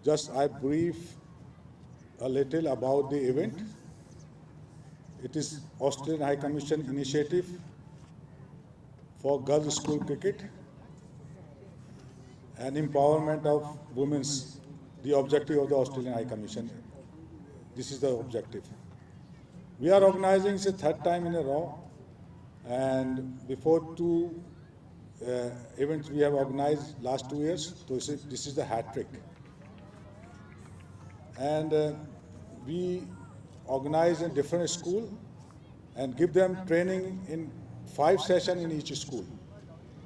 just I brief a little about the event. It is Australian High Commission initiative for girls' school cricket and empowerment of women's, the objective of the Australian High Commission. This is the objective. We are organizing it the third time in a row, and before two events we have organized last 2 years, so this is the hat trick. And we organize in different school and give them training in 5 sessions in each school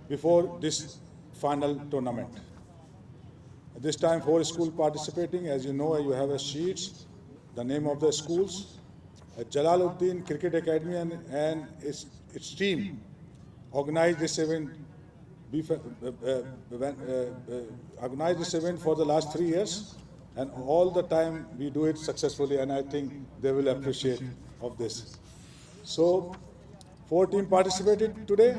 before this final tournament. This time 4 schools participating. As you know, you have a sheets, the name of the schools. Jalaluddin Cricket Academy and its team organized this event. Organized this event for the last 3 years, and all the time we do it successfully, and I think they will appreciate of this. So 4 teams participated today,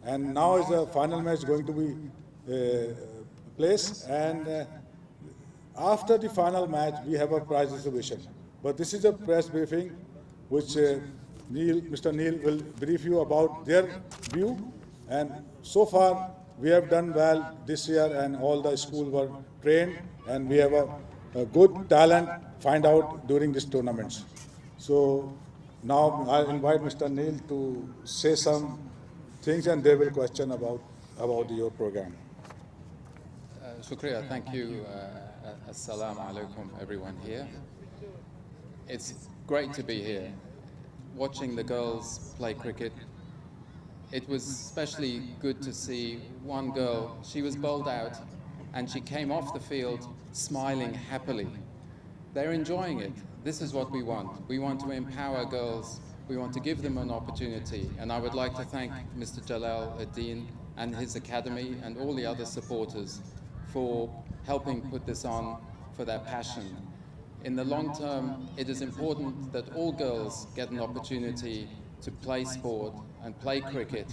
and now is the final match going to be placed, and after the final match we have a prize distribution. But this is a press briefing which Mr. Neil will brief you about their view, and so far we have done well this year, and all the schools were trained, and we have a good talent find out during these tournaments. So now I invite Mr. Neil to say some things, and they will question about your program. Shukriya, thank you. Assalamu alaikum, everyone here. It's great to be here, watching the girls play cricket. It was especially good to see one girl. She was bowled out, and she came off the field smiling happily. They're enjoying it. This is what we want. We want to empower girls. We want to give them an opportunity. And I would like to thank Mr. Jalal ad-Din and his academy and all the other supporters for helping put this on, for their passion. In the long term, it is important that all girls get an opportunity to play sport and play cricket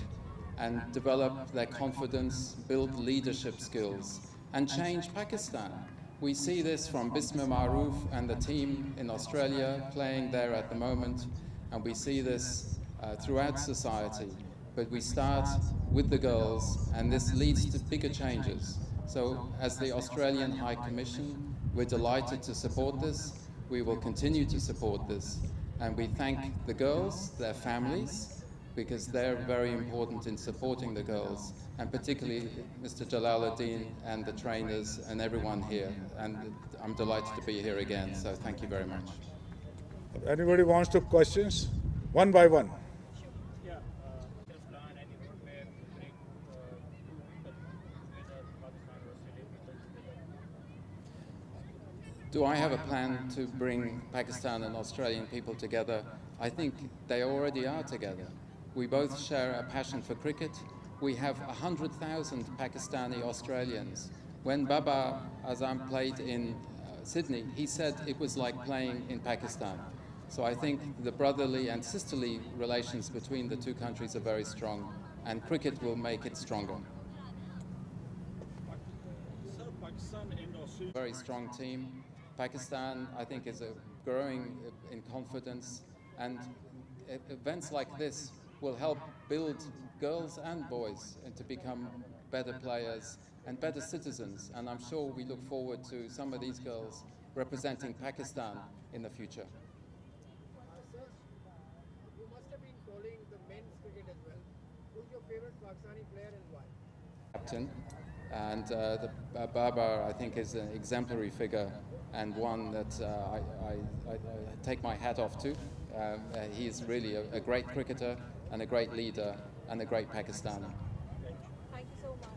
and develop their confidence, build leadership skills, and change Pakistan. We see this from Bisma Maroof and the team in Australia playing there at the moment, and we see this throughout society. But we start with the girls, and this leads to bigger changes. So as the Australian High Commission, we're delighted to support this. We will continue to support this. And we thank the girls, their families, because they're very important in supporting the girls, and particularly Mr. Jalaluddin and the trainers and everyone here. And I'm delighted to be here again, so thank you very much. Anybody wants to questions? One by one. Do I have a plan to bring Pakistan and Australian people together? I think they already are together. We both share a passion for cricket. We have 100,000 Pakistani Australians. When Baba Azam played in Sydney, he said it was like playing in Pakistan. So I think the brotherly and sisterly relations between the two countries are very strong, and cricket will make it stronger. Very strong team. Pakistan, I think, is growing in confidence, and events like this will help build girls and boys to become better players and better citizens. And I'm sure we look forward to some of these girls representing Pakistan in the future. Sir, you must have been following the men's cricket as well. Who's your favorite Pakistani player and why? Captain. And Baba, I think, is an exemplary figure, and one that I take my hat off to. He is really a great cricketer and a great leader and a great Pakistani. Thank you so much.